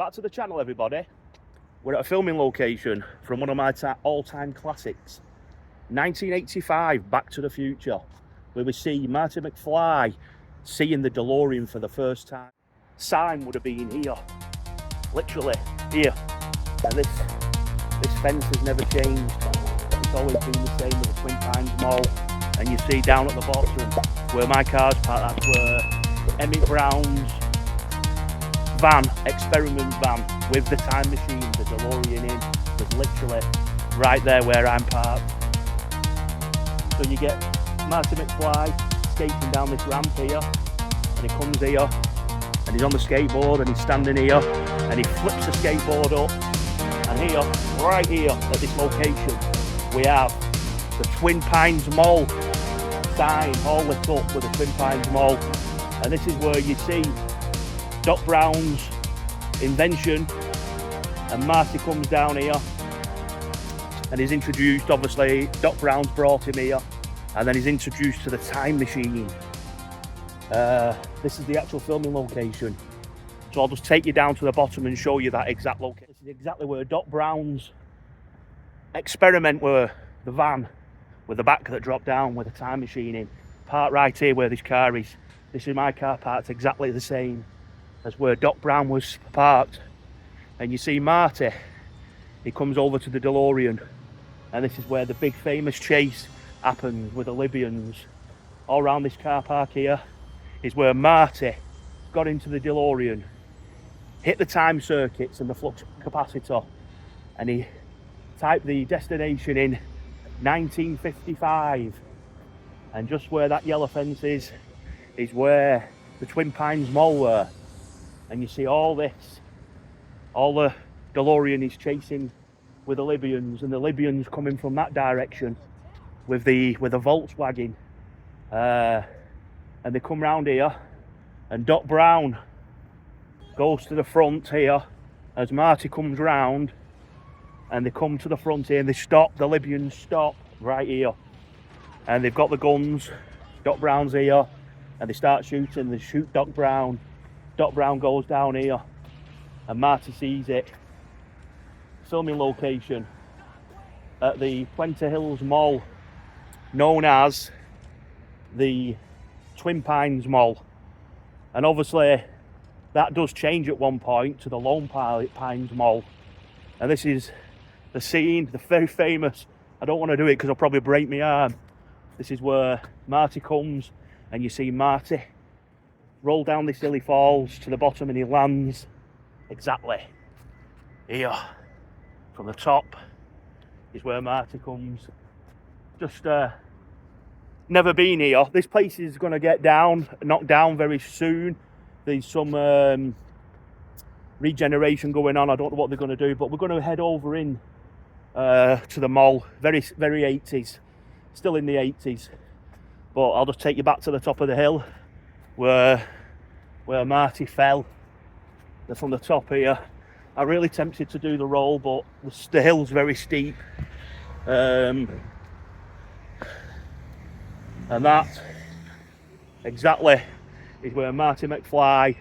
back to the channel, everybody. We're at a filming location from one of my all-time classics, 1985, Back to the Future, where we see Marty McFly seeing the DeLorean for the first time. Sign would have been here, literally here, and this fence has never changed. It's always been the same with the Twin Pines Mall. And you see down at the bottom where my car's parked, that's where Emmett Brown's van, experiment van with the time machine, the DeLorean in, was literally right there where I'm parked. So you get Marty McFly skating down this ramp here, and he comes here, and he's on the skateboard, and he's standing here, and he flips the skateboard up, and here, right here at this location, we have the Twin Pines Mall sign all lit up with the Twin Pines Mall, and this is where you see Doc Brown's invention, and Marty comes down here and he's introduced. Obviously Doc Brown's brought him here, and then he's introduced to the time machine. This is the actual filming location, so I'll just take you down to the bottom and show you that exact location. This is exactly where Doc Brown's experiment were, the van with the back that dropped down with the time machine in, parked right here where this car is. This is my car parked exactly the same as where Doc Brown was parked. And you see Marty, he comes over to the DeLorean, and this is where the big famous chase happened with the Libyans. All around this car park here is where Marty got into the DeLorean, hit the time circuits and the flux capacitor, and he typed the destination in 1955, and just where that yellow fence is where the Twin Pines Mall were. And you see all this, all the DeLorean is chasing with the Libyans, and the Libyans coming from that direction with the Volkswagen, and they come round here, and Doc Brown goes to the front here as Marty comes round, and they come to the front here and they stop. The Libyans stop right here, and they've got the guns. Doc Brown's here, and they start shooting. They shoot Doc Brown. Doc Brown goes down here, and Marty sees it. Filming location at the Puente Hills Mall, known as the Twin Pines Mall. And obviously that does change at one point to the Lone Pines Mall. And this is the scene, the very famous, I don't want to do it because I'll probably break my arm. This is where Marty comes, and you see Marty roll down this hill, he falls to the bottom, and he lands exactly here. From the top is where Marty comes. Just never been here. This place is going to get knocked down very soon. There's some regeneration going on. I don't know what they're going to do, but we're going to head over in to the mall. Very 80s, still in the 80s, but I'll just take you back to the top of the hill where Marty fell from the top here. I'm really tempted to do the roll, but the hill's very steep, and that exactly is where Marty McFly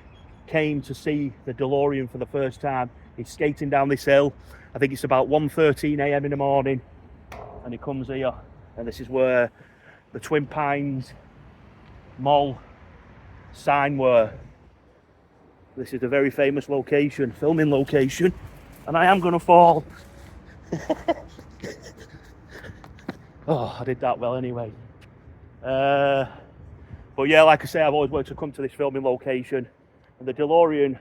came to see the DeLorean for the first time. He's skating down this hill. I think it's about 1:13 a.m. in the morning, and he comes here, and this is where the Twin Pines Mall sign were. This is a very famous location, filming location, and I am going to fall. Oh, I did that well anyway. But yeah, like I say, I've always wanted to come to this filming location, and the DeLorean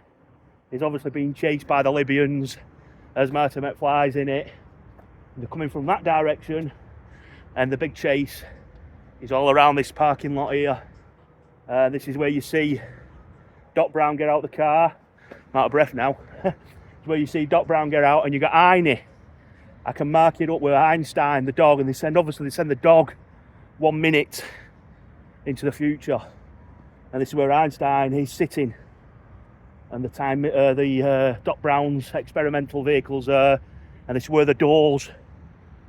is obviously being chased by the Libyans as Marty McFly's in it. And they're coming from that direction, and the big chase is all around this parking lot here. This is where you see Doc Brown get out the car. I'm out of breath now. It's where you see Doc Brown get out, and you got Einie. I can mark it up with Einstein, the dog, and they send the dog 1 minute into the future. And this is where Einstein, he's sitting, and the Doc Brown's experimental vehicles are, and this is where the doors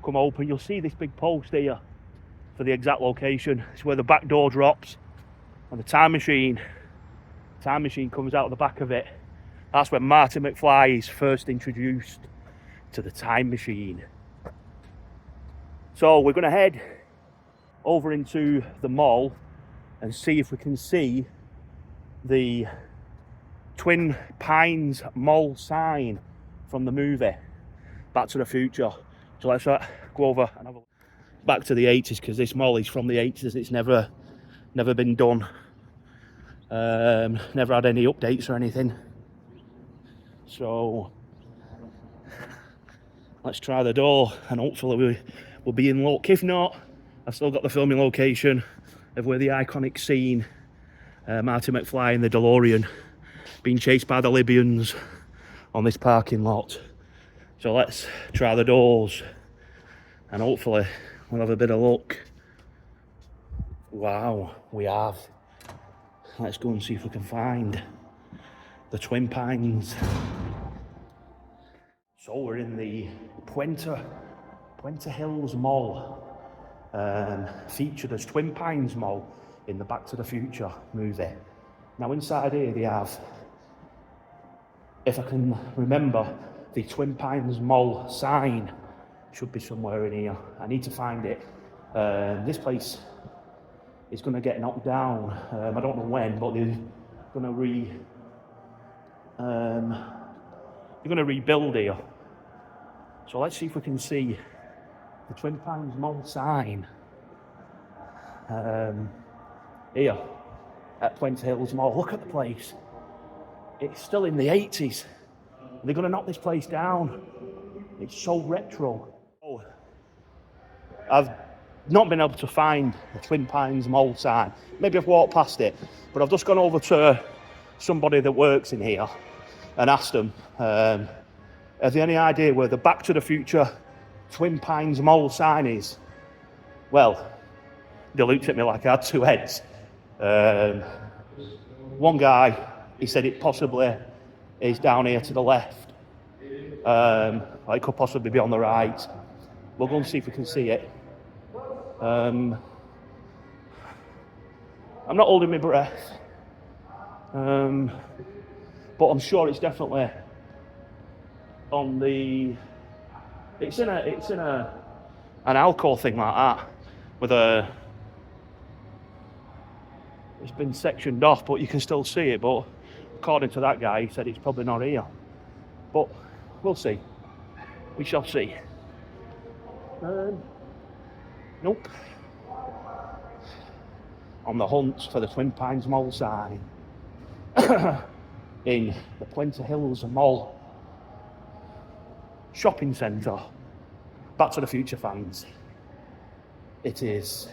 come open. You'll see this big post here for the exact location. It's where the back door drops, and the time machine comes out the back of it. That's when Marty McFly is first introduced to the time machine. So we're going to head over into the mall and see if we can see the Twin Pines Mall sign from the movie Back to the Future. So let's go over and have a look. Back to the 80s, because this mall is from the 80s. It's never been done. Never had any updates or anything. So let's try the door and hopefully we'll be in luck. If not, I've still got the filming location of where the iconic scene, Marty McFly in the DeLorean being chased by the Libyans on this parking lot. So let's try the doors and hopefully we'll have a bit of luck. Wow, we have. Let's go and see if we can find the Twin Pines. So we're in the Puente Hills Mall, featured as Twin Pines Mall in the Back to the Future movie. Now inside here they have, if I can remember, the Twin Pines Mall sign should be somewhere in here. I need to find it. This place is going to get knocked down. I don't know when, but they're going to rebuild here. So let's see if we can see the Twin Pines Mall sign here at Puente Hills Mall. Look at the place. It's still in the 80s. They're going to knock this place down. It's so retro. Oh, I've not been able to find the Twin Pines Mall sign. Maybe I've walked past it, but I've just gone over to somebody that works in here and asked them, have they any idea where the Back to the Future Twin Pines Mall sign is? Well, they looked at me like I had two heads. One guy, he said it possibly is down here to the left. It could possibly be on the right. We'll go and see if we can see it. I'm not holding my breath, but I'm sure it's definitely on the. It's in an alcove thing like that, with a. It's been sectioned off, but you can still see it. But according to that guy, he said it's probably not here. But we'll see. We shall see. Nope. On the hunt for the Twin Pines Mall sign in the Puente Hills Mall shopping centre. Back to the Future fans. It is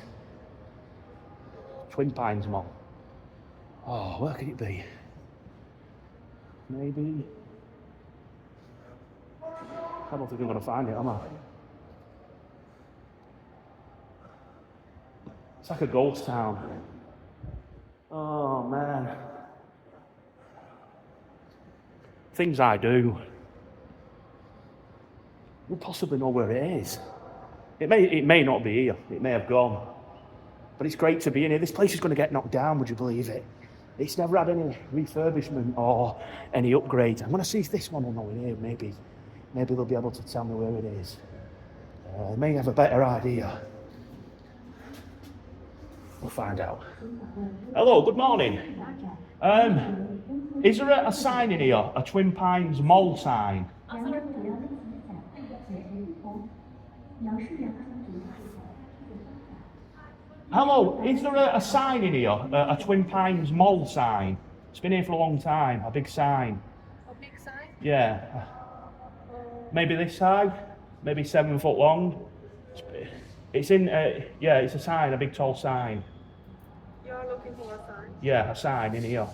Twin Pines Mall. Oh, where could it be? Maybe. I don't think I'm going to find it, am I? It's like a ghost town. Oh man. Things I do. You possibly know where it is. It may not be here. It may have gone. But it's great to be in here. This place is going to get knocked down, would you believe it? It's never had any refurbishment or any upgrades. I'm going to see if this one will know in here. Maybe they'll be able to tell me where it is. They may have a better idea. We'll find out. Hello, good morning. Is there a sign in here? A Twin Pines Mall sign? Hello, is there a sign in here? A Twin Pines Mall sign? It's been here for a long time, a big sign. A big sign? Yeah. Maybe this side? Maybe 7 foot long? It's in, yeah, it's a sign, a big tall sign. You're looking for a sign? Yeah, a sign in here.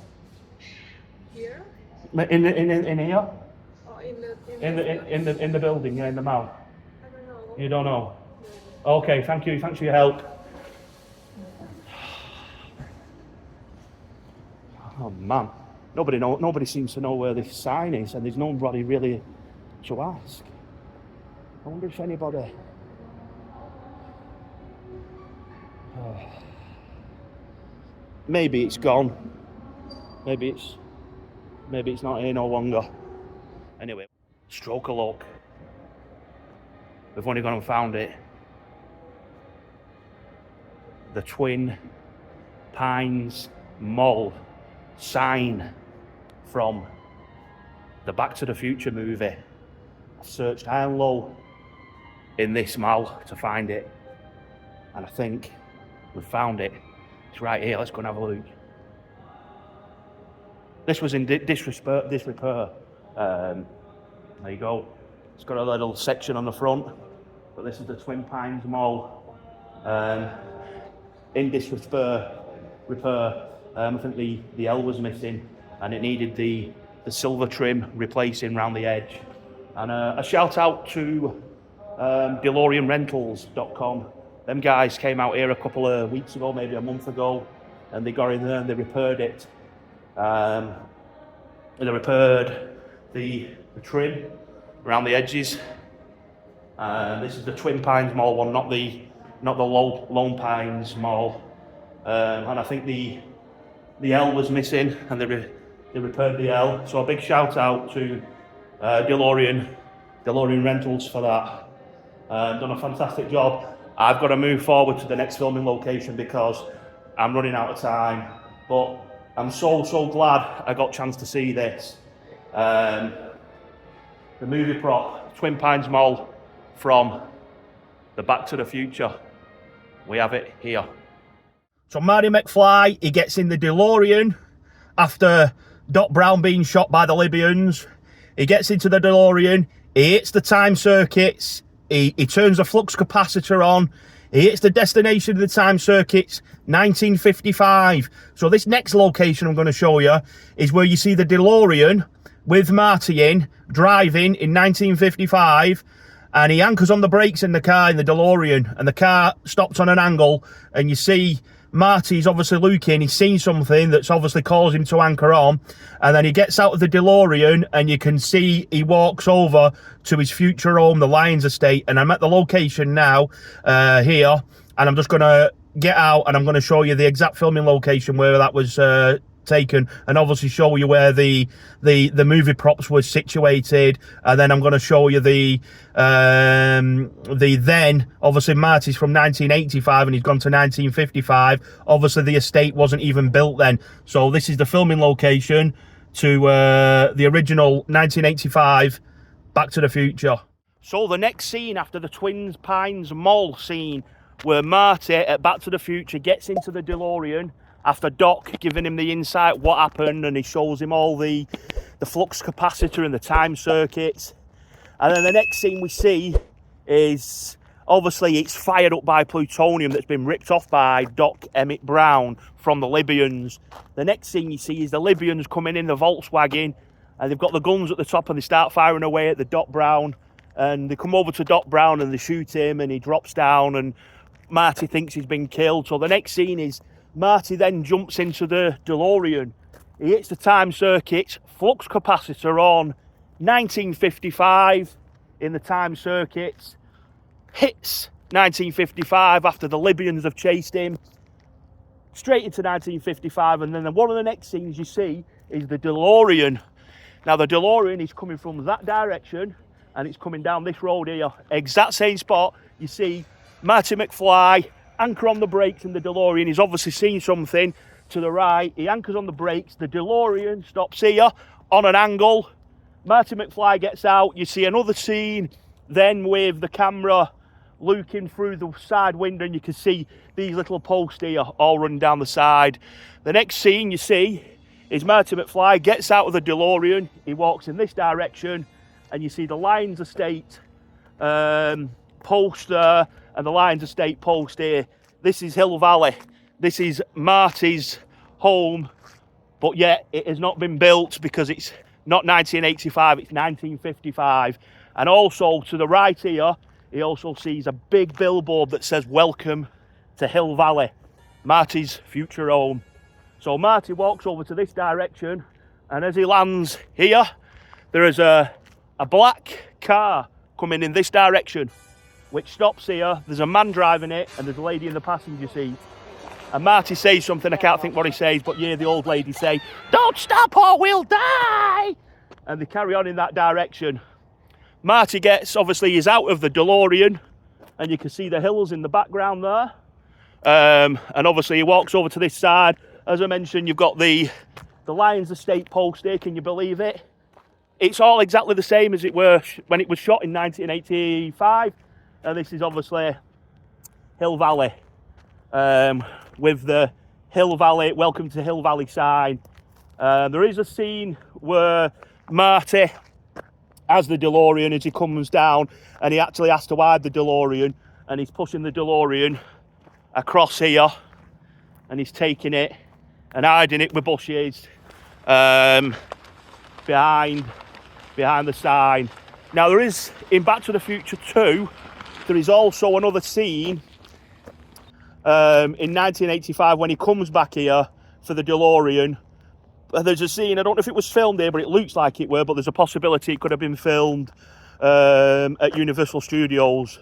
Here? In here? Oh, In the building, yeah, in the mall. I don't know. You don't know? Okay, thank you. Thanks for your help. Oh man, nobody seems to know where this sign is, and there's nobody really to ask. I wonder if anybody. Maybe it's gone. Maybe Maybe it's not here no longer. Anyway, stroke a look. We've only gone and found it. The Twin Pines Mall sign from the Back to the Future movie. I searched high and low in this mall to find it, and I think we've found it. It's right here. Let's go and have a look. This was in disrepair. There you go. It's got a little section on the front, but this is the Twin Pines Mall. In disrepair. I think the L was missing, and it needed the silver trim replacing around the edge. And a shout out to DeLoreanRentals.com. Them guys came out here a couple of weeks ago, maybe a month ago, and they got in there and they repaired it. And they repaired the trim around the edges. This is the Twin Pines Mall one, not the Lone Pines Mall. And I think the L was missing, and they repaired the L. So a big shout out to DeLorean Rentals for that. Done a fantastic job. I've got to move forward to the next filming location because I'm running out of time. But I'm so glad I got a chance to see this. The movie prop, Twin Pines Mall from the Back to the Future. We have it here. So Marty McFly, he gets in the DeLorean after Doc Brown being shot by the Libyans. He gets into the DeLorean, he hits the time circuits, he turns the flux capacitor on, he hits the destination of the time circuits, 1955. So this next location I'm going to show you is where you see the DeLorean with Marty in, driving in 1955, and he anchors on the brakes in the car in the DeLorean, and the car stops on an angle, and you see Marty's obviously looking, he's seen something that's obviously caused him to anchor on, and then he gets out of the DeLorean and you can see he walks over to his future home, the Lions Estate. And I'm at the location now here, and I'm just going to get out and I'm going to show you the exact filming location where that was taken, and obviously show you where the movie props were situated, and then I'm going to show you the then obviously Marty's from 1985 and he's gone to 1955. Obviously the estate wasn't even built then, so this is the filming location to the original 1985 Back to the Future. So the next scene after the Twin Pines Mall scene, where Marty at Back to the Future gets into the DeLorean after Doc giving him the insight what happened, and he shows him all the flux capacitor and the time circuits. And then the next scene we see is obviously it's fired up by plutonium that's been ripped off by Doc Emmett Brown from the Libyans. The next scene you see is the Libyans coming in the Volkswagen, and they've got the guns at the top and they start firing away at the Doc Brown, and they come over to Doc Brown and they shoot him and he drops down, and Marty thinks he's been killed. So the next scene is Marty then jumps into the DeLorean, he hits the time circuits, flux capacitor on, 1955 in the time circuits, hits 1955 after the Libyans have chased him, straight into 1955, and then one of the next scenes you see is the DeLorean. Now the DeLorean is coming from that direction and it's coming down this road here, exact same spot. You see Marty McFly anchor on the brakes in the DeLorean. He's obviously seen something to the right. He anchors on the brakes. The DeLorean stops here on an angle. Marty McFly gets out. You see another scene then with the camera looking through the side window, and you can see these little posts here all running down the side. The next scene you see is Marty McFly gets out of the DeLorean. He walks in this direction, and you see the Lions Estate post there, and the Lions Estate post here. This is Hill Valley. This is Marty's home, but yet it has not been built because it's not 1985, it's 1955. And also to the right here, he also sees a big billboard that says "Welcome to Hill Valley," Marty's future home. So Marty walks over to this direction, and as he lands here, there is a black car coming in this direction, which stops here. There's a man driving it and there's a lady in the passenger seat. And Marty says something, I can't think what he says, but yeah, the old lady say, "Don't stop or we'll die!" And they carry on in that direction. Marty gets, obviously, he's out of the DeLorean, and you can see the hills in the background there. And obviously he walks over to this side. As I mentioned, you've got the Lions Estate post here, can you believe it? It's all exactly the same as it were when it was shot in 1985. And this is obviously Hill Valley, with the Hill Valley, welcome to Hill Valley sign. There is a scene where Marty has the DeLorean as he comes down, and he actually has to hide the DeLorean, and he's pushing the DeLorean across here, and he's taking it and hiding it with bushes behind the sign. Now there is, in Back to the Future 2, there is also another scene in 1985 when he comes back here for the DeLorean. There's a scene, I don't know if it was filmed here, but it looks like it were, but there's a possibility it could have been filmed at Universal Studios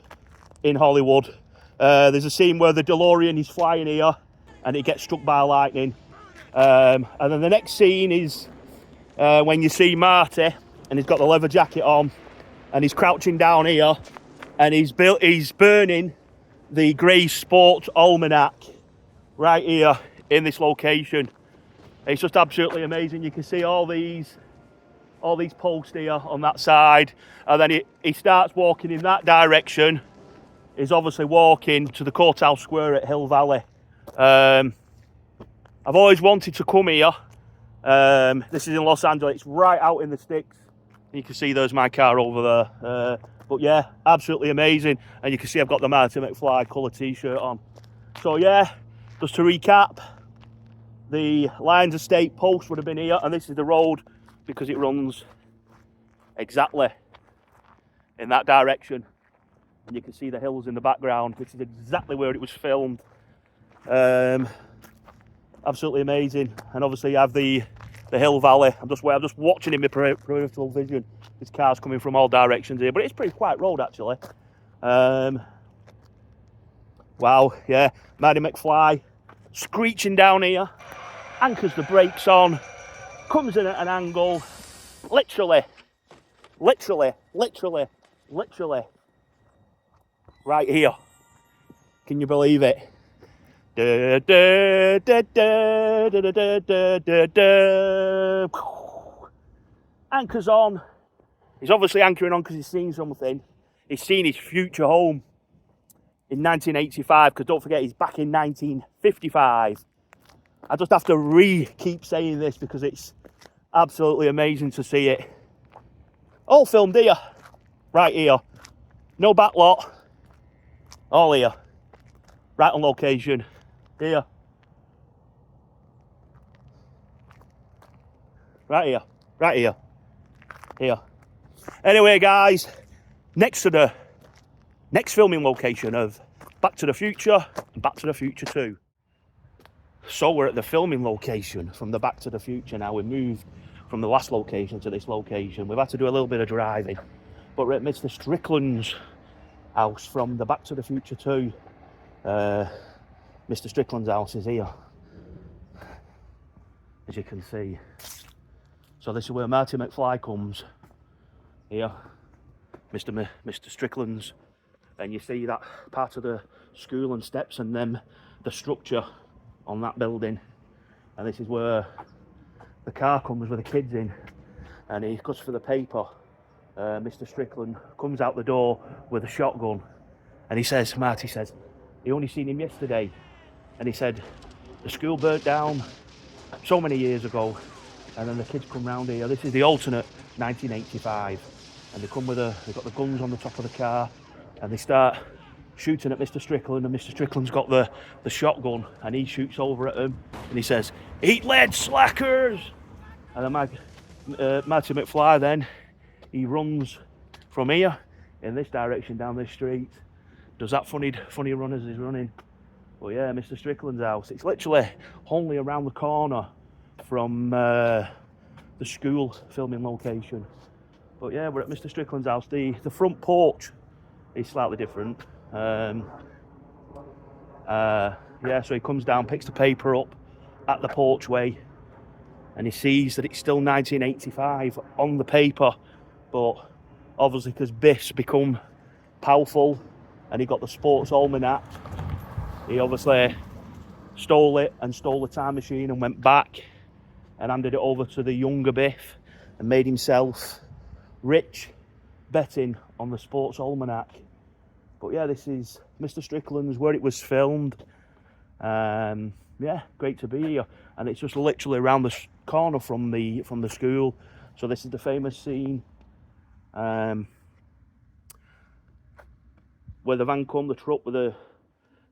in Hollywood. There's a scene where the DeLorean is flying here and it gets struck by lightning. And then the next scene is when you see Marty, and he's got the leather jacket on, and he's crouching down here, and he's burning the Grey Sports Almanac right here in this location. It's just absolutely amazing. You can see all these posts here on that side, and then he starts walking in that direction. He's obviously walking to the courthouse square at Hill Valley. I've always wanted to come here. This is in Los Angeles. It's right out in the sticks. You can see there's my car over there. But yeah, absolutely amazing. And you can see I've got the Marty McFly colour t-shirt on. So yeah, just to recap, the Lions Estate post would have been here, and this is the road because it runs exactly in that direction. And you can see the hills in the background. This is exactly where it was filmed. Absolutely amazing. And obviously you have the Hill Valley. I'm just watching in my peripheral vision. There's cars coming from all directions here, but it's a pretty quiet road actually. Wow, yeah, Marty McFly screeching down here, anchors the brakes on, comes in at an angle, literally, right here. Can you believe it? Da, da, da, da, da, da, da, da, da. Anchors on. He's obviously anchoring on because he's seen something. He's seen his future home in 1985, because don't forget he's back in 1955. I just have to keep saying this because it's absolutely amazing to see it. All filmed here, right here. No back lot, all here, right on location, here. Right here, here. Anyway guys, next filming location of Back to the Future and Back to the Future 2. So we're at the filming location from the Back to the Future now. We moved from the last location to this location. We've had to do a little bit of driving, but we're at Mr. Strickland's house from the Back to the Future 2. Mr. Strickland's house is here, as you can see. So this is where Marty McFly comes. Here, Mr. Strickland's, and you see that part of the school and steps, and then the structure on that building. And this is where the car comes with the kids in, and he goes for the paper. Mr. Strickland comes out the door with a shotgun, and he says, Marty says, he only seen him yesterday, and he said the school burnt down so many years ago, and then the kids come round here. This is the alternate 1985, and they come with they've got the guns on the top of the car, and they start shooting at Mr. Strickland, and Mr. Strickland's got the shotgun, and he shoots over at him, and he says, "Eat lead, slackers!" And then Marty McFly then, he runs from here in this direction down this street, does that funny run as he's running. But yeah, Mr. Strickland's house, it's literally only around the corner from the school filming location. But yeah, we're at Mr. Strickland's house. The front porch is slightly different. Yeah, so he comes down, picks the paper up at the porchway, and he sees that it's still 1985 on the paper, but obviously because Biff's become powerful and he got the sports almanac, he obviously stole it and stole the time machine and went back and handed it over to the younger Biff and made himself rich betting on the sports almanac. But yeah, this is Mr. Strickland's, where it was filmed. Yeah, great to be here, and it's just literally around the corner from the school. So this is the famous scene where the van come, the truck with the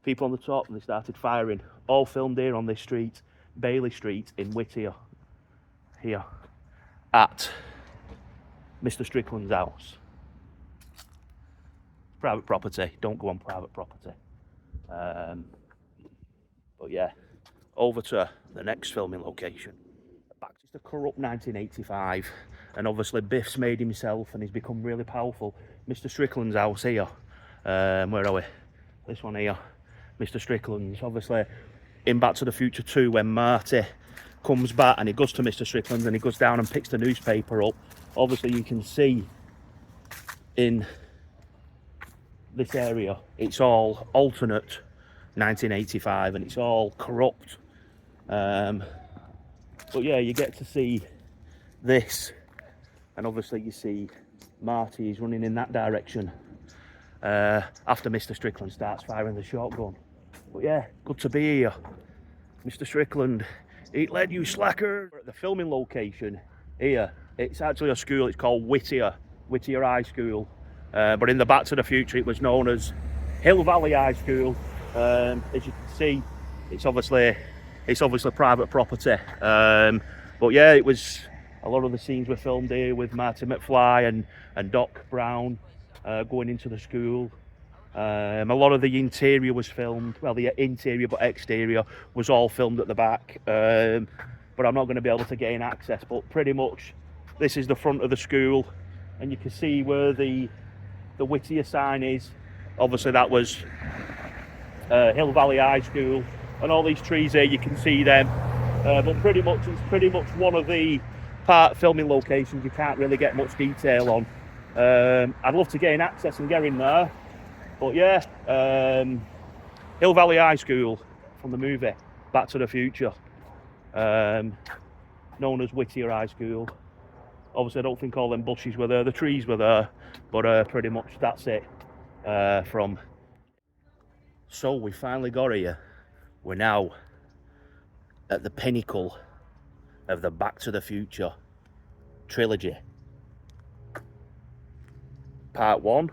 people on the top, and they started firing. All filmed here on this street, Bailey Street in Whittier, here at Mr. Strickland's house. Private property, don't go on private property. But yeah, over to the next filming location. Back to the corrupt 1985, and obviously Biff's made himself and he's become really powerful. Mr. Strickland's house here. Where are we? This one here. Mr. Strickland's. Obviously, in Back to the Future 2, when Marty comes back and he goes to Mr. Strickland's and he goes down and picks the newspaper up. Obviously, you can see in this area, it's all alternate 1985 and it's all corrupt. But yeah, you get to see this, and obviously you see Marty is running in that direction after Mr. Strickland starts firing the shotgun. But yeah, good to be here. Mr. Strickland, eat lead, you slacker. We're at the filming location here. It's actually a school, it's called Whittier High School. But in the Back to the Future, it was known as Hill Valley High School. As you can see, it's obviously private property. But yeah, it was a lot of the scenes were filmed here with Marty McFly and Doc Brown going into the school. A lot of the interior was filmed. Well, the interior but exterior was all filmed at the back. But I'm not going to be able to gain access. But pretty much, this is the front of the school, and you can see where the Whittier sign is. Obviously, that was Hill Valley High School, and all these trees here, you can see them. But pretty much, it's pretty much one of the part filming locations you can't really get much detail on. I'd love to gain access and get in there, but yeah, Hill Valley High School from the movie Back to the Future, known as Whittier High School. Obviously, I don't think all them bushes were there, the trees were there, but pretty much that's it from. So we finally got here. We're now at the pinnacle of the Back to the Future trilogy. Part 1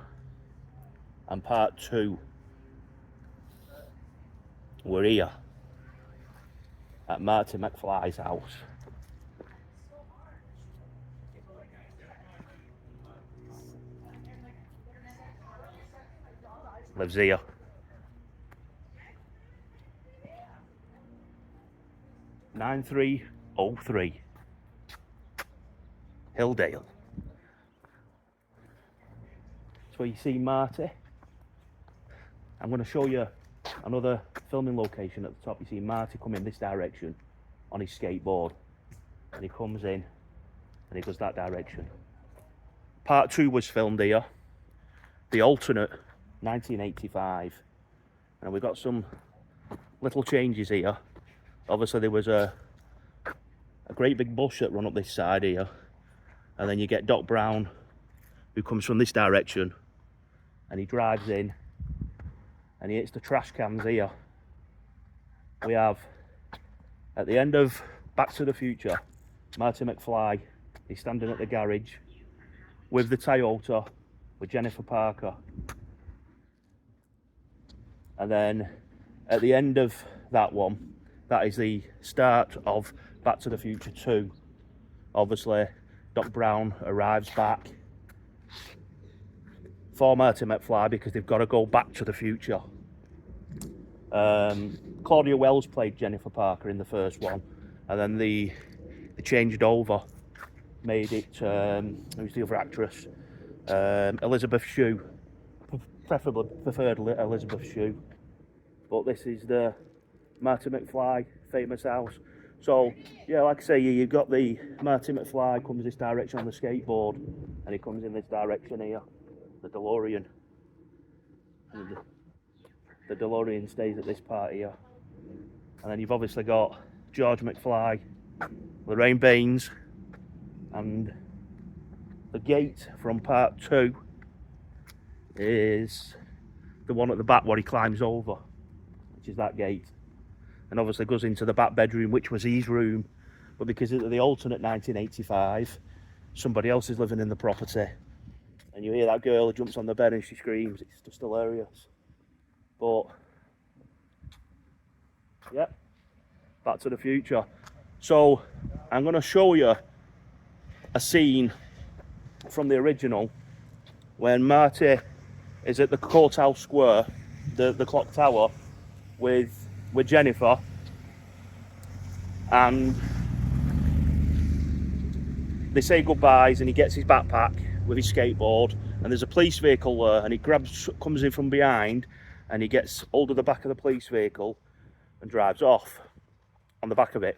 and Part 2. We're here at Marty McFly's house. Lives here. (9303) Hilldale. That's where you see Marty. I'm going to show you another filming location at the top. You see Marty come in this direction on his skateboard, and he comes in and he goes that direction. Part 2 was filmed here, the alternate 1985, and we've got some little changes here. Obviously, there was a great big bush that run up this side here, and then you get Doc Brown, who comes from this direction, and he drives in and he hits the trash cans here. We have, at the end of Back to the Future, Marty McFly is standing at the garage with the Toyota with Jennifer Parker, and then at the end of that one, that is the start of Back to the Future 2. Obviously, Doc Brown arrives back for Marty McFly because they've got to go back to the future. Claudia Wells played Jennifer Parker in the first one, and then they changed over, made it, who's the other actress? Elizabeth Shue. Preferably preferred Elizabeth Shue. But this is the Marty McFly famous house. So yeah, like I say, you've got the Marty McFly comes this direction on the skateboard, and he comes in this direction here, the DeLorean. And the DeLorean stays at this part here. And then you've obviously got George McFly, Lorraine Baines, and the gate from part 2 is the one at the back where he climbs over, which is that gate. And obviously goes into the back bedroom, which was his room, but because of the alternate 1985, somebody else is living in the property. And you hear that girl who jumps on the bed and she screams. It's just hilarious. But yeah, Back to the Future. So I'm going to show you a scene from the original when Marty is at the courthouse square, the clock tower, with Jennifer, and they say goodbyes, and he gets his backpack with his skateboard, and there's a police vehicle there, and he comes in from behind, and he gets hold of the back of the police vehicle and drives off on the back of it.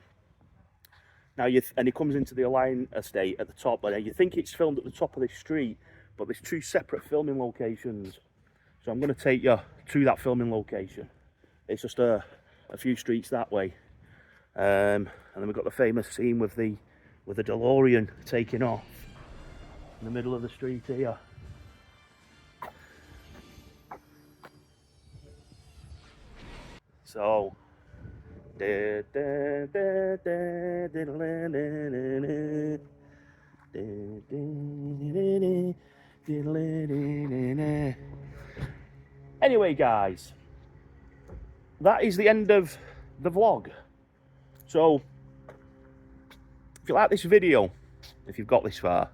Now and he comes into the Align estate at the top, and you think it's filmed at the top of this street, but there's 2 separate filming locations. So I'm going to take you to that filming location. It's just a few streets that way, and then we've got the famous scene with the DeLorean taking off in the middle of the street here. So anyway, guys, that is the end of the vlog. So if you like this video, if you've got this far,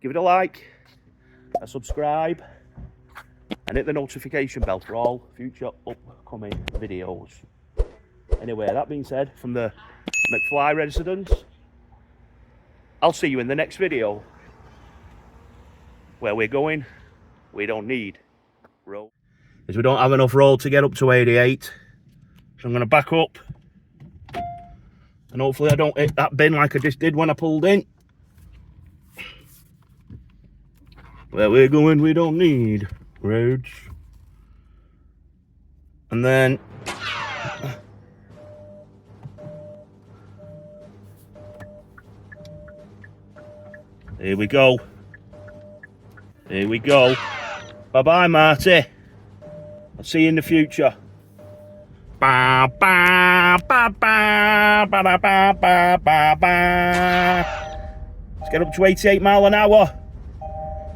give it a like, a subscribe, and hit the notification bell for all future upcoming videos. Anyway, that being said, from the McFly residence, I'll see you in the next video. Where we're going, we don't need road. As we don't have enough road to get up to 88, so I'm going to back up, and hopefully I don't hit that bin like I just did when I pulled in. Where we're going, we don't need roads. And then here we go. Here we go. Bye bye, Marty. I'll see you in the future. Ba ba ba ba ba ba ba ba ba ba. Let's get up to 88 mile an hour.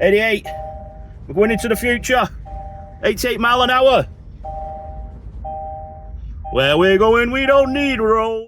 88. We're going into the future. 88 mile an hour. Where we're going, we don't need road.